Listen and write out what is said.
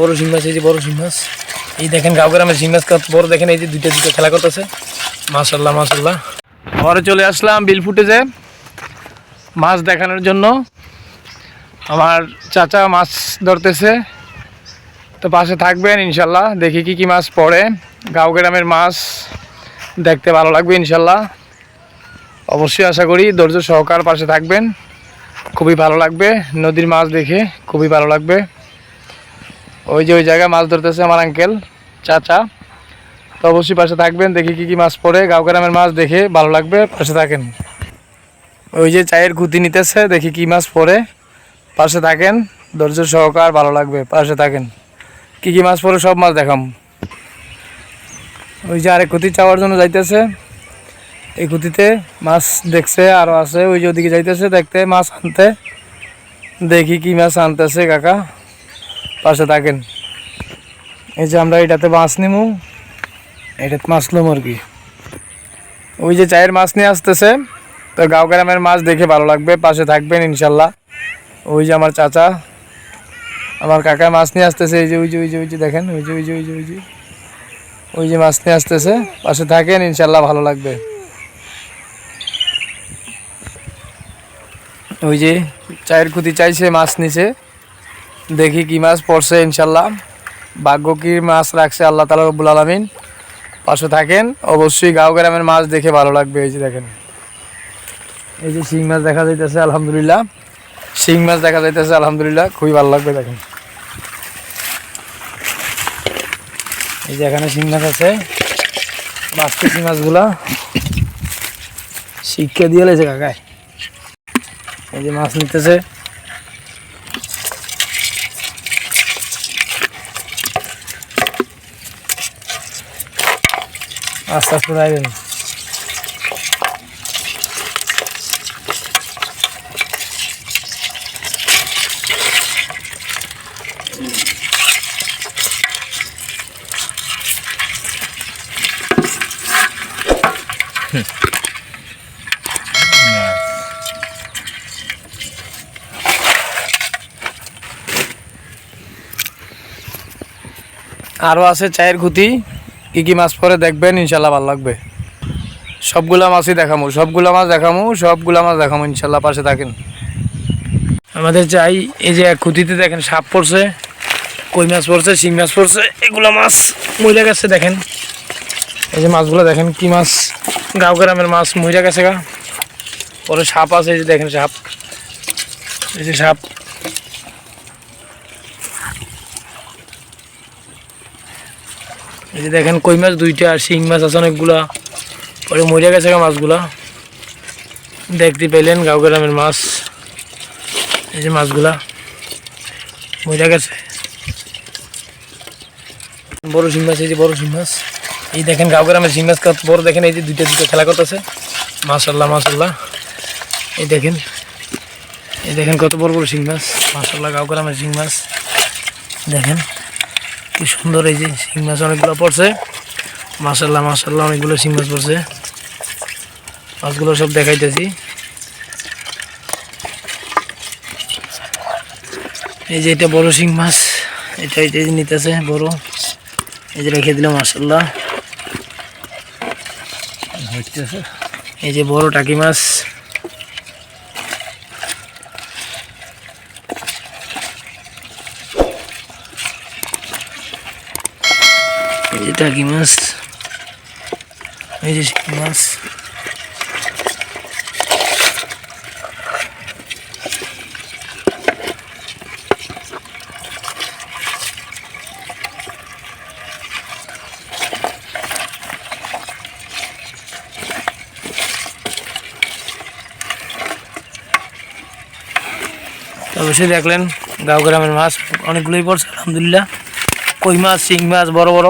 বড় শিং মাছ, এই যে বড় শিং মাছ। এই দেখেন গাঁও গ্রামের শিং মাছ কত বড়, দেখেন এই যে দুইটা খেলা করতেছে। মাশাল্লাহ মাশাল্লাহ। ঘরে চলে আসলাম বিল ফুটেজে মাছ দেখানোর জন্য। আমার চাচা মাছ ধরতেছে, তো পাশে থাকবেন ইনশাল্লাহ। দেখি কি কি মাছ পড়ে। গাঁও গ্রামের মাছ দেখতে ভালো লাগবে ইনশাল্লাহ, অবশ্যই আশা করি ধৈর্য সহকার পাশে থাকবেন, খুবই ভালো লাগবে। নদীর মাছ দেখে খুবই ভালো লাগবে। ওই যে ওই জায়গায় মাছ ধরতেছে আমার আঙ্কেল চাচা, তো অবশ্যই পাশে থাকবেন। দেখি কি কি মাছ পড়ে, গাঁও গ্রামের মাছ দেখে ভালো লাগবে, পাশে থাকেন। ওই যে চায়ের গুতি নিতেছে, দেখি কি মাছ পড়ে, পাশে থাকেন। ধৈর্য সহকার ভালো লাগবে, পাশে থাকেন। কি কি মাছ পড়ে সব মাছ দেখাম। ওই যে আরেক গুতি চাওয়ার জন্য যাইতেছে, এই গুতিতে মাছ দেখছে আরও আছে। ওই যে ওদিকে যাইতেছে দেখতে মাছ আনতে, দেখি কি মাছ আনতেছে কাকা, পাশে থাকেন। এই যে আমরা এটাতে মাছ নিমু, এটাতে মাছ লম আর কি। ওই যে চায়ের মাছ নিয়ে আসতেছে, তো গাঁও গ্রামের মাছ দেখে ভালো লাগবে, পাশে থাকবেন ইনশাল্লাহ। ওই যে আমার চাচা আমার কাকা মাছ নিয়ে আসতেছে, এই যে ওই যে ওই যে ওই যে দেখেন, ওই যে ওই যে ওই যে ওই যে ওই যে মাছ নিয়ে আসতেছে, পাশে থাকেন ইনশাল্লাহ ভালো লাগবে। ওই যে চায়ের খুঁতি চাইছে, মাছ নিছে, দেখি কি মাছ পড়ছে ইনশাল্লাহ। ভাগ্য কি মাছ রাখছে আল্লাহ তাআলা রব্বুল আলামিন, পাশে থাকেন অবশ্যই। গাঁও গ্রামের মাছ দেখে ভালো লাগবে। এই যে দেখেন, এই যে শিং মাছ দেখা যাইতেছে আলহামদুলিল্লাহ, শিং মাছ দেখা যাইতেছে আলহামদুলিল্লাহ, খুবই ভালো লাগবে। দেখেন এই যে এখানে শিং মাছ আছে, বাঁচতেছি মাছগুলা শিক্ষা দিয়ে লেছে কাকায়। এই যে মাছ নিতেছে, আস্তে আস্তে যাইবেন। আরও আছে চায়ের খুঁতি, কী কী মাছ পরে দেখবেন ইনশাল্লাহ ভালো লাগবে। সবগুলা মাছই দেখামো, সবগুলা মাছ দেখামো, সবগুলা মাছ দেখামো ইনশাল্লাহ, পাশে থাকেন। আমাদের চাই এই যে এক খুঁতিতে দেখেন সাপ পড়ছে, কই মাছ পড়ছে, শিং মাছ পড়ছে, এগুলা মাছ মইরা গেছে। দেখেন এই যে মাছগুলো দেখেন, কি মাছ, গাঁও গ্রামের মাছ মইরা গেছে গা। পরে সাপ আছে, এই যে দেখেন সাপ, এই যে সাপ। এই যে দেখেন কই মাছ দুইটা, আর শিং মাছ আছে অনেকগুলা, পরে মরে গেছে মাছগুলা। দেখতে পেলেন গাঁও গ্রামের মাছ, এই যে মাছগুলা মরে গেছে। বড় শিং মাছ, এই যে বড় শিং মাছ। এই দেখেন গাঁও গ্রামের শিং মাছ কত বড়, দেখেন এই যে দুইটা খেলা করতেছে। মাশাল্লাহ মাশাল্লাহ। এই দেখেন, এই দেখেন কত বড় বড় শিং মাছ, মাশাল্লাহ গাঁও গ্রামের শিং মাছ দেখেন কি সুন্দর। এই যে শিং মাছ অনেকগুলো পড়ছে, মাশাল্লাহ মাশাল্লাহ, অনেকগুলো শিং মাছ পড়ছে। মাছগুলো সব দেখাইতেছি। এই যে এটা বড় শিং মাছ, এটা এই যে নিতেছে বড়, এই যে রেখে দিলাম মাশাল্লাহ। এই যে বড় টাকি মাছ, এই যে টাকি মাছ, এই যে শিং মাছ। অবশ্যই দেখলেন গাঁও গ্রামের মাছ অনেকগুলোই পড়ছে আলহামদুলিল্লাহ। কই মাছ, শিং মাছ বড় বড়।